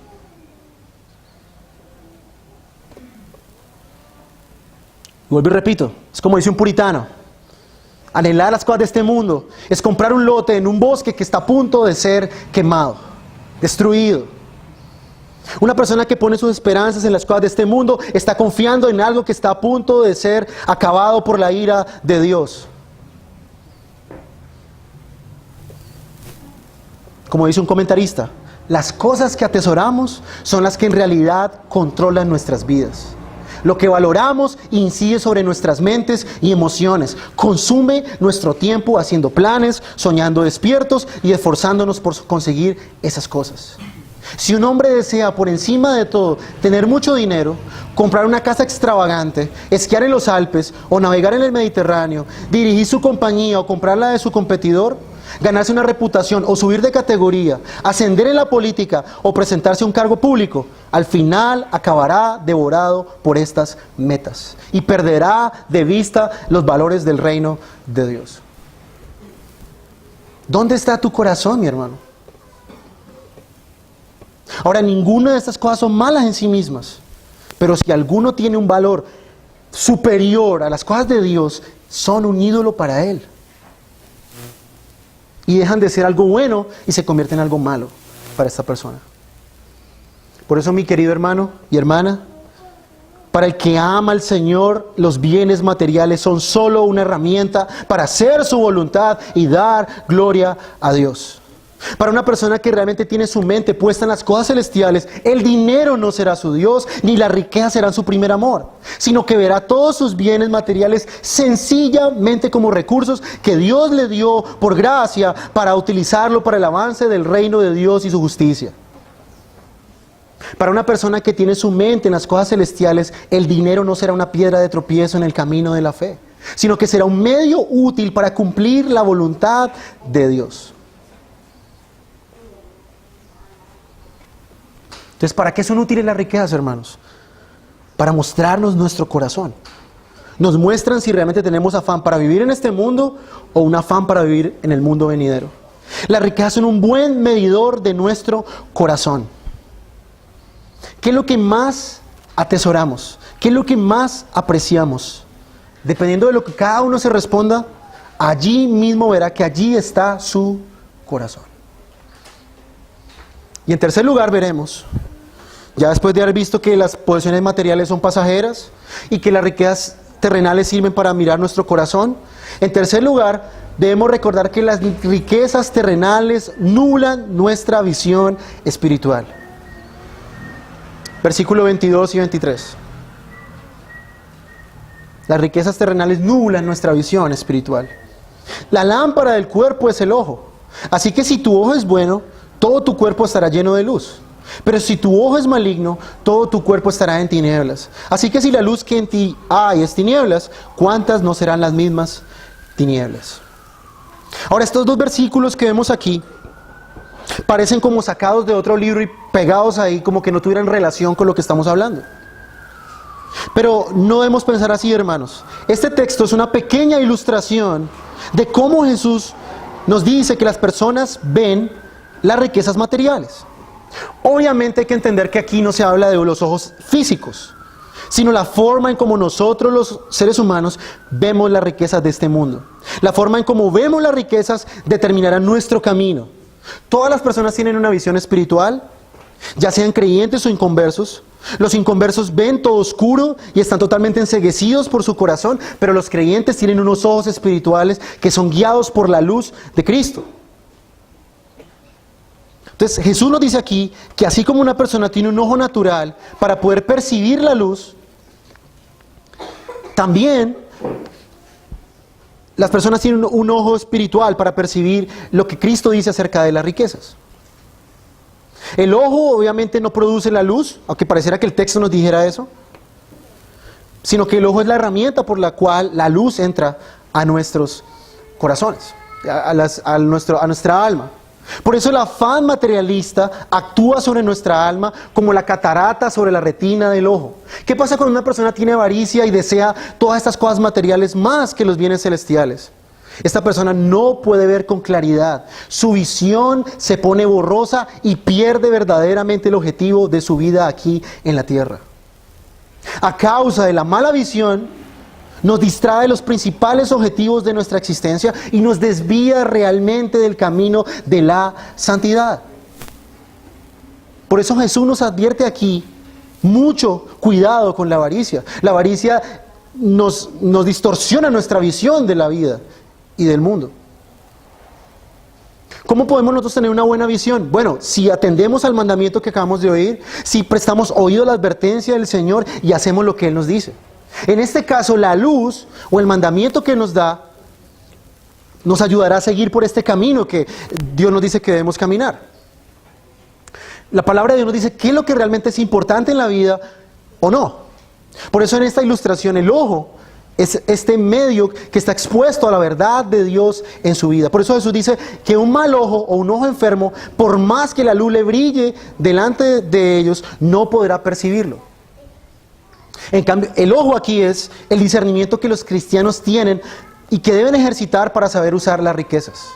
Vuelvo y repito, es como dice un puritano: anhelar las cosas de este mundo es comprar un lote en un bosque que está a punto de ser quemado, destruido. Una persona que pone sus esperanzas en las cosas de este mundo está confiando en algo que está a punto de ser acabado por la ira de Dios. Como dice un comentarista, las cosas que atesoramos son las que en realidad controlan nuestras vidas. Lo que valoramos incide sobre nuestras mentes y emociones, consume nuestro tiempo haciendo planes, soñando despiertos y esforzándonos por conseguir esas cosas. Si un hombre desea por encima de todo tener mucho dinero, comprar una casa extravagante, esquiar en los Alpes o navegar en el Mediterráneo, dirigir su compañía o comprar la de su competidor, ganarse una reputación o subir de categoría, ascender en la política o presentarse a un cargo público, al final acabará devorado por estas metas y perderá de vista los valores del reino de Dios. ¿Dónde está tu corazón, mi hermano? Ahora, ninguna de estas cosas son malas en sí mismas, pero si alguno tiene un valor superior a las cosas de Dios, son un ídolo para él. Y dejan de ser algo bueno y se convierten en algo malo para esta persona. Por eso, mi querido hermano y hermana, para el que ama al Señor, los bienes materiales son solo una herramienta para hacer su voluntad y dar gloria a Dios. Para una persona que realmente tiene su mente puesta en las cosas celestiales, el dinero no será su Dios, ni la riqueza será su primer amor, sino que verá todos sus bienes materiales sencillamente como recursos que Dios le dio por gracia para utilizarlo para el avance del reino de Dios y su justicia. Para una persona que tiene su mente en las cosas celestiales, el dinero no será una piedra de tropiezo en el camino de la fe, sino que será un medio útil para cumplir la voluntad de Dios. Entonces, ¿para qué son útiles las riquezas, hermanos? Para mostrarnos nuestro corazón. Nos muestran si realmente tenemos afán para vivir en este mundo o un afán para vivir en el mundo venidero. Las riquezas son un buen medidor de nuestro corazón. ¿Qué es lo que más atesoramos? ¿Qué es lo que más apreciamos? Dependiendo de lo que cada uno se responda, allí mismo verá que allí está su corazón. Y en tercer lugar veremos, ya después de haber visto que las posesiones materiales son pasajeras y que las riquezas terrenales sirven para mirar nuestro corazón, en tercer lugar debemos recordar que las riquezas terrenales nublan nuestra visión espiritual. Versículos 22 y 23. Las riquezas terrenales nublan nuestra visión espiritual. La lámpara del cuerpo es el ojo. Así que si tu ojo es bueno, todo tu cuerpo estará lleno de luz. Pero si tu ojo es maligno, todo tu cuerpo estará en tinieblas. Así que si la luz que en ti hay es tinieblas, ¿cuántas no serán las mismas tinieblas? Ahora, estos dos versículos que vemos aquí parecen como sacados de otro libro y pegados ahí como que no tuvieran relación con lo que estamos hablando. Pero no debemos pensar así, hermanos. Este texto es una pequeña ilustración de cómo Jesús nos dice que las personas ven las riquezas materiales. Obviamente hay que entender que aquí no se habla de los ojos físicos, sino la forma en cómo nosotros los seres humanos vemos las riquezas de este mundo. La forma en cómo vemos las riquezas determinará nuestro camino. Todas las personas tienen una visión espiritual, ya sean creyentes o inconversos. Los inconversos ven todo oscuro y están totalmente enceguecidos por su corazón, pero los creyentes tienen unos ojos espirituales que son guiados por la luz de Cristo. Entonces Jesús nos dice aquí que así como una persona tiene un ojo natural para poder percibir la luz, también las personas tienen un ojo espiritual para percibir lo que Cristo dice acerca de las riquezas. El ojo obviamente no produce la luz, aunque pareciera que el texto nos dijera eso, sino que el ojo es la herramienta por la cual la luz entra a nuestros corazones, a nuestra alma. Por eso el afán materialista actúa sobre nuestra alma como la catarata sobre la retina del ojo. ¿Qué pasa cuando una persona tiene avaricia y desea todas estas cosas materiales más que los bienes celestiales? Esta persona no puede ver con claridad. Su visión se pone borrosa y pierde verdaderamente el objetivo de su vida aquí en la tierra. A causa de la mala visión, nos distrae de los principales objetivos de nuestra existencia y nos desvía realmente del camino de la santidad. Por eso Jesús nos advierte aquí, mucho cuidado con la avaricia. La avaricia nos distorsiona nuestra visión de la vida y del mundo. ¿Cómo podemos nosotros tener una buena visión? Bueno, si atendemos al mandamiento que acabamos de oír, si prestamos oído a la advertencia del Señor y hacemos lo que Él nos dice. En este caso, la luz o el mandamiento que nos da nos ayudará a seguir por este camino que Dios nos dice que debemos caminar. La palabra de Dios nos dice qué es lo que realmente es importante en la vida o no. Por eso en esta ilustración el ojo es este medio que está expuesto a la verdad de Dios en su vida. Por eso Jesús dice que un mal ojo o un ojo enfermo, por más que la luz le brille delante de ellos, no podrá percibirlo. En cambio, el ojo aquí es el discernimiento que los cristianos tienen y que deben ejercitar para saber usar las riquezas.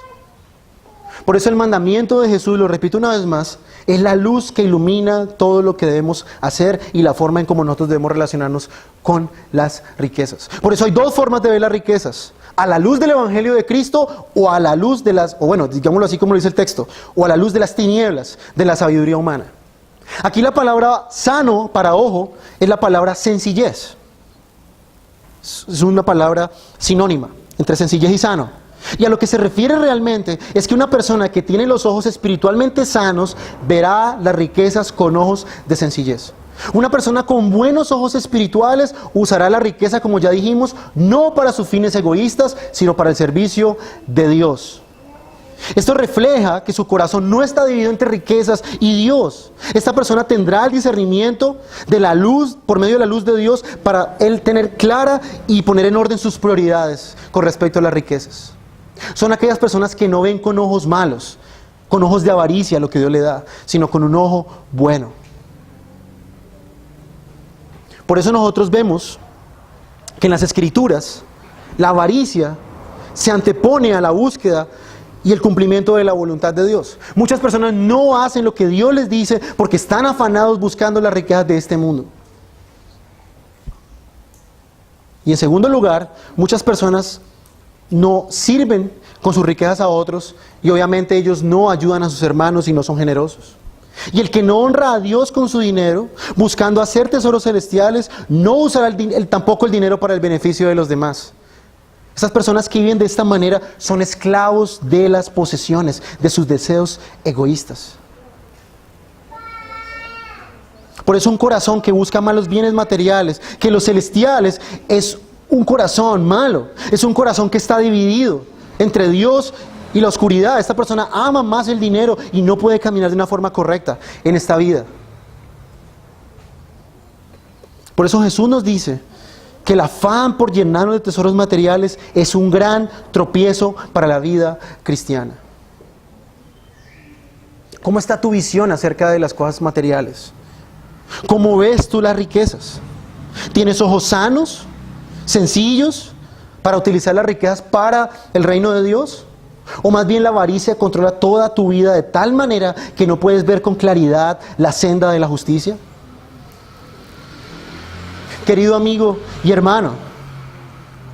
Por eso el mandamiento de Jesús, lo repito una vez más, es la luz que ilumina todo lo que debemos hacer y la forma en cómo nosotros debemos relacionarnos con las riquezas. Por eso hay dos formas de ver las riquezas: a la luz del Evangelio de Cristo o a la luz de las, o bueno, digámoslo así como lo dice el texto, o a la luz de las tinieblas de la sabiduría humana. Aquí la palabra sano para ojo es la palabra sencillez. Es una palabra sinónima entre sencillez y sano. Y a lo que se refiere realmente es que una persona que tiene los ojos espiritualmente sanos verá las riquezas con ojos de sencillez. Una persona con buenos ojos espirituales usará la riqueza, como ya dijimos, no para sus fines egoístas, sino para el servicio de Dios. Esto refleja que su corazón no está dividido entre riquezas y Dios. Esta persona tendrá el discernimiento de la luz, por medio de la luz de Dios, para él tener clara y poner en orden sus prioridades con respecto a las riquezas. Son aquellas personas que no ven con ojos malos, con ojos de avaricia lo que Dios le da, sino con un ojo bueno. Por eso nosotros vemos que en las Escrituras la avaricia se antepone a la búsqueda y el cumplimiento de la voluntad de Dios. Muchas personas no hacen lo que Dios les dice porque están afanados buscando las riquezas de este mundo. Y en segundo lugar, muchas personas no sirven con sus riquezas a otros y obviamente ellos no ayudan a sus hermanos y no son generosos. Y el que no honra a Dios con su dinero, buscando hacer tesoros celestiales, no usará tampoco el dinero para el beneficio de los demás. Estas personas que viven de esta manera son esclavos de las posesiones, de sus deseos egoístas. Por eso un corazón que busca más los bienes materiales que los celestiales es un corazón malo, es un corazón que está dividido entre Dios y la oscuridad. Esta persona ama más el dinero y no puede caminar de una forma correcta en esta vida. Por eso Jesús nos dice que el afán por llenarnos de tesoros materiales es un gran tropiezo para la vida cristiana. ¿Cómo está tu visión acerca de las cosas materiales? ¿Cómo ves tú las riquezas? ¿Tienes ojos sanos, sencillos, para utilizar las riquezas para el reino de Dios? ¿O más bien la avaricia controla toda tu vida de tal manera que no puedes ver con claridad la senda de la justicia? Querido amigo y hermano,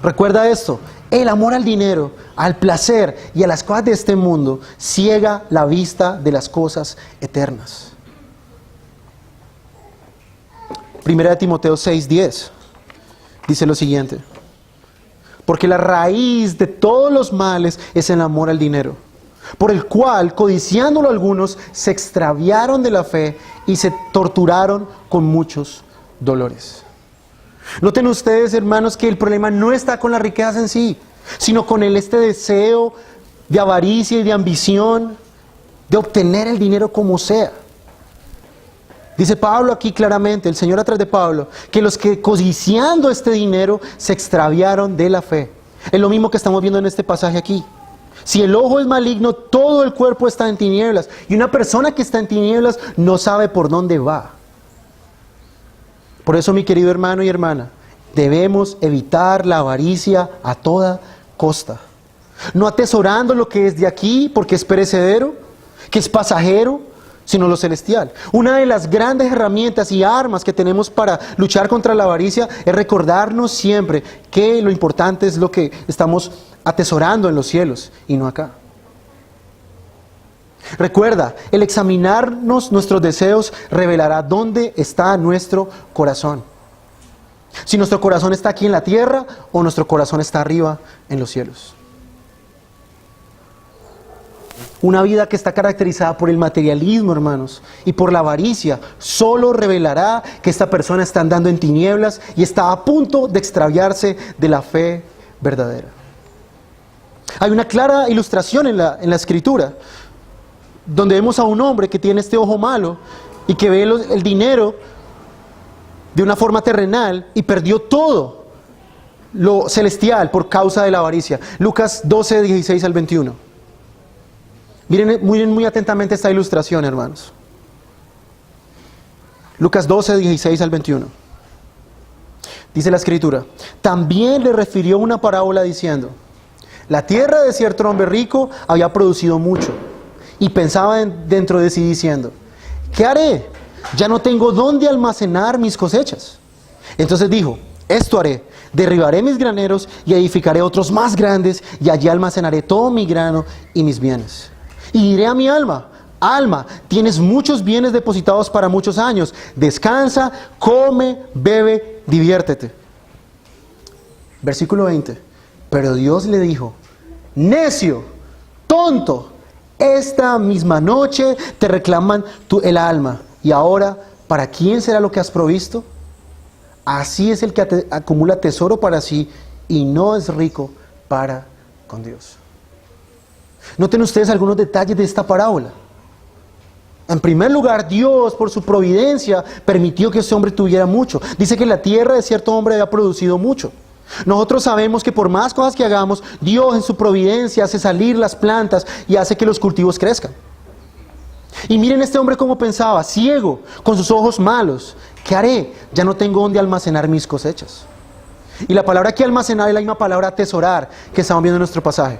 recuerda esto: el amor al dinero, al placer y a las cosas de este mundo ciega la vista de las cosas eternas. Primera de Timoteo 6:10 dice lo siguiente: porque la raíz de todos los males es el amor al dinero, por el cual, codiciándolo algunos, se extraviaron de la fe y se torturaron con muchos dolores. Noten ustedes, hermanos, que el problema no está con las riquezas en sí, sino con este deseo de avaricia y de ambición, de obtener el dinero como sea. Dice Pablo aquí claramente, el Señor a través de Pablo, que los que codiciando este dinero se extraviaron de la fe. Es lo mismo que estamos viendo en este pasaje aquí. Si el ojo es maligno, todo el cuerpo está en tinieblas. Y una persona que está en tinieblas no sabe por dónde va. Por eso, mi querido hermano y hermana, debemos evitar la avaricia a toda costa. No atesorando lo que es de aquí porque es perecedero, que es pasajero, sino lo celestial. Una de las grandes herramientas y armas que tenemos para luchar contra la avaricia es recordarnos siempre que lo importante es lo que estamos atesorando en los cielos y no acá. Recuerda, el examinarnos nuestros deseos revelará dónde está nuestro corazón. Si nuestro corazón está aquí en la tierra o nuestro corazón está arriba en los cielos. Una vida que está caracterizada por el materialismo, hermanos, y por la avaricia, solo revelará que esta persona está andando en tinieblas y está a punto de extraviarse de la fe verdadera. Hay una clara ilustración en la Escritura, donde vemos a un hombre que tiene este ojo malo y que ve el dinero de una forma terrenal y perdió todo lo celestial por causa de la avaricia. Lucas 12, 16 al 21. Miren muy atentamente esta ilustración, hermanos. Lucas 12, 16 al 21. Dice la Escritura: también le refirió una parábola diciendo: la tierra de cierto hombre rico había producido mucho, y pensaba dentro de sí diciendo: ¿qué haré? Ya no tengo dónde almacenar mis cosechas. Entonces dijo: esto haré, derribaré mis graneros y edificaré otros más grandes, y allí almacenaré todo mi grano y mis bienes. Y diré a mi alma: alma, tienes muchos bienes depositados para muchos años, descansa, come, bebe, diviértete. Versículo 20. Pero Dios le dijo: necio, tonto, esta misma noche te reclaman el alma, y ahora, ¿para quién será lo que has provisto? Así es el que acumula tesoro para sí y no es rico para con Dios. Noten ustedes algunos detalles de esta parábola. En primer lugar, Dios, por su providencia, permitió que ese hombre tuviera mucho. Dice que la tierra de cierto hombre había producido mucho. Nosotros sabemos que por más cosas que hagamos, Dios en su providencia hace salir las plantas y hace que los cultivos crezcan. Y miren este hombre cómo pensaba: ciego, con sus ojos malos. ¿Qué haré? Ya no tengo dónde almacenar mis cosechas. Y la palabra aquí almacenar es la misma palabra atesorar que estamos viendo en nuestro pasaje.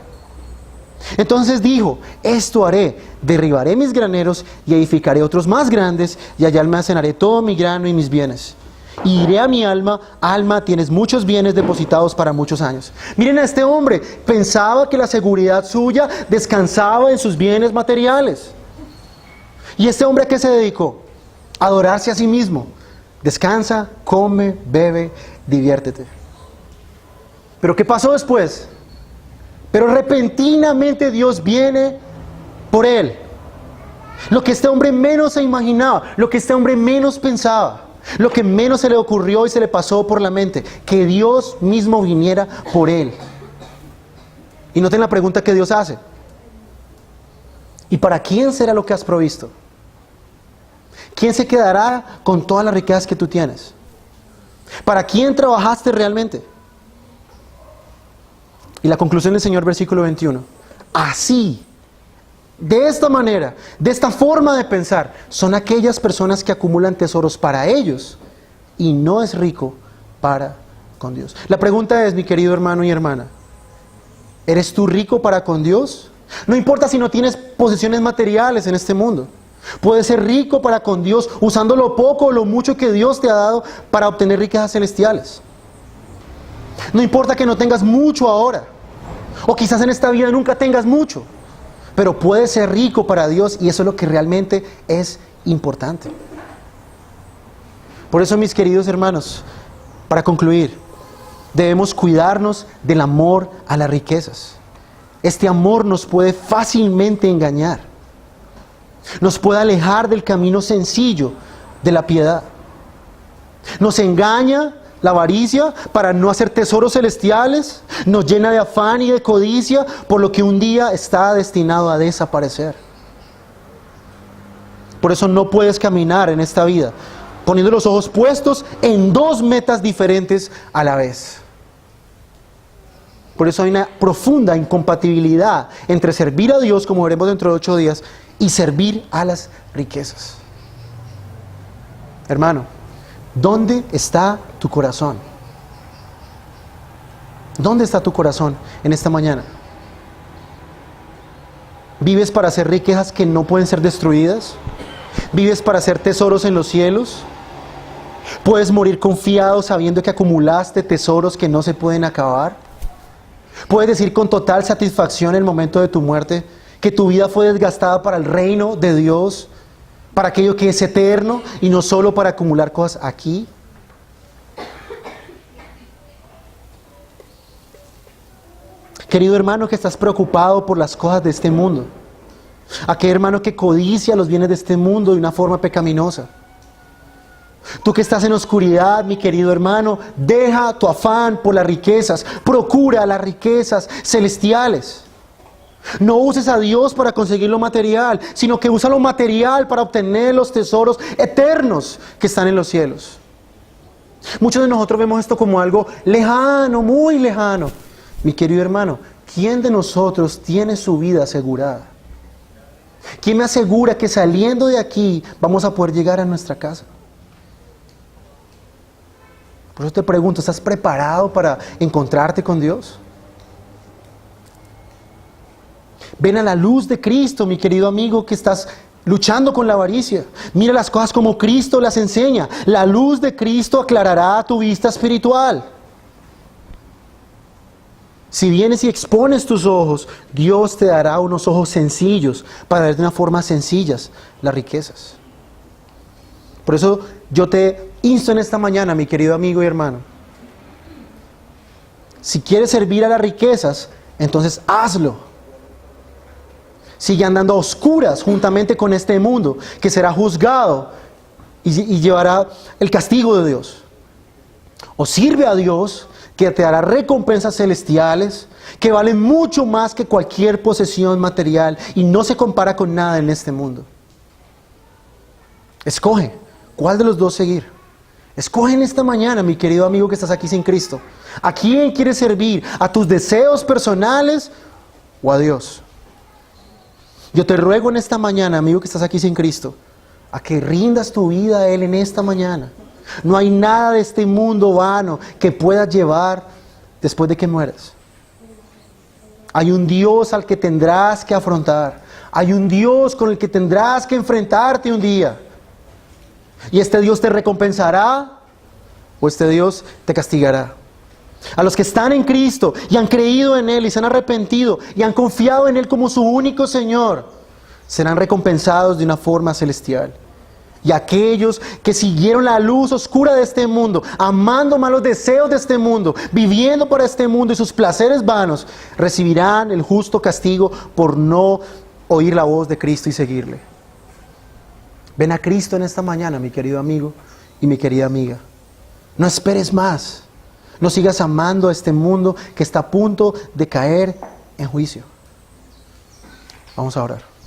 Entonces dijo: esto haré, derribaré mis graneros y edificaré otros más grandes, y allá almacenaré todo mi grano y mis bienes. Y diré a mi alma: alma, tienes muchos bienes depositados para muchos años. Miren a este hombre, pensaba que la seguridad suya descansaba en sus bienes materiales. ¿Y este hombre a qué se dedicó? A adorarse a sí mismo. Descansa, come, bebe, diviértete. ¿Pero qué pasó después? Pero repentinamente Dios viene por él. Lo que este hombre menos se imaginaba, lo que este hombre menos pensaba, lo que menos se le ocurrió y se le pasó por la mente, que Dios mismo viniera por él. Y noten la pregunta que Dios hace: ¿y para quién será lo que has provisto? ¿Quién se quedará con todas las riquezas que tú tienes? ¿Para quién trabajaste realmente? Y la conclusión del Señor, versículo 21. Así, de esta manera, de esta forma de pensar, son aquellas personas que acumulan tesoros para ellos y no es rico para con Dios. La pregunta es, mi querido hermano y hermana, ¿eres tú rico para con Dios? No importa si no tienes posesiones materiales en este mundo. Puedes ser rico para con Dios usando lo poco o lo mucho que Dios te ha dado para obtener riquezas celestiales. No importa que no tengas mucho ahora, o quizás en esta vida nunca tengas mucho, pero puedes ser rico para Dios y eso es lo que realmente es importante. Por eso, mis queridos hermanos, para concluir, debemos cuidarnos del amor a las riquezas. Este amor nos puede fácilmente engañar. Nos puede alejar del camino sencillo de la piedad. Nos engaña la avaricia para no hacer tesoros celestiales. Nos llena de afán y de codicia por lo que un día está destinado a desaparecer. Por eso no puedes caminar en esta vida poniendo los ojos puestos en dos metas diferentes a la vez. Por eso hay una profunda incompatibilidad entre servir a Dios, como veremos dentro de 8 días, y servir a las riquezas. Hermano, ¿dónde está tu corazón? ¿Dónde está tu corazón en esta mañana? ¿Vives para hacer riquezas que no pueden ser destruidas? ¿Vives para hacer tesoros en los cielos? ¿Puedes morir confiado sabiendo que acumulaste tesoros que no se pueden acabar? ¿Puedes decir con total satisfacción en el momento de tu muerte que tu vida fue desgastada para el reino de Dios, para aquello que es eterno y no solo para acumular cosas aquí? Querido hermano que estás preocupado por las cosas de este mundo, Aquel hermano que codicia los bienes de este mundo de una forma pecaminosa. Tú que estás en oscuridad, mi querido hermano, deja tu afán por las riquezas. Procura las riquezas celestiales. No uses a Dios para conseguir lo material, sino que usa lo material para obtener los tesoros eternos que están en los cielos. Muchos de nosotros vemos esto como algo lejano, muy lejano. Mi querido hermano, ¿quién de nosotros tiene su vida asegurada? ¿Quién me asegura que saliendo de aquí vamos a poder llegar a nuestra casa? Por eso te pregunto, ¿estás preparado para encontrarte con Dios? Ven a la luz de Cristo, mi querido amigo, que estás luchando con la avaricia. Mira las cosas como Cristo las enseña. La luz de Cristo aclarará tu vista espiritual. Si vienes y expones tus ojos, Dios te dará unos ojos sencillos para ver de una forma sencillas las riquezas. Por eso yo te insto en esta mañana, mi querido amigo y hermano. Si quieres servir a las riquezas, entonces hazlo. Sigue andando a oscuras juntamente con este mundo, que será juzgado y llevará el castigo de Dios. O sirve a Dios, que te dará recompensas celestiales, que valen mucho más que cualquier posesión material y no se compara con nada en este mundo. Escoge, ¿cuál de los dos seguir? Escoge en esta mañana, mi querido amigo que estás aquí sin Cristo. ¿A quién quieres servir? ¿A tus deseos personales o a Dios? Yo te ruego en esta mañana, amigo que estás aquí sin Cristo, a que rindas tu vida a Él en esta mañana. No hay nada de este mundo vano que puedas llevar después de que mueras. Hay un Dios al que tendrás que afrontar. Hay un Dios con el que tendrás que enfrentarte un día. Y este Dios te recompensará o este Dios te castigará. A los que están en Cristo y han creído en Él y se han arrepentido y han confiado en Él como su único Señor, serán recompensados de una forma celestial. Y aquellos que siguieron la luz oscura de este mundo, amando más los deseos de este mundo, viviendo para este mundo y sus placeres vanos, recibirán el justo castigo por no oír la voz de Cristo y seguirle. Ven a Cristo en esta mañana, mi querido amigo y mi querida amiga. No esperes más. No sigas amando a este mundo que está a punto de caer en juicio. Vamos a orar.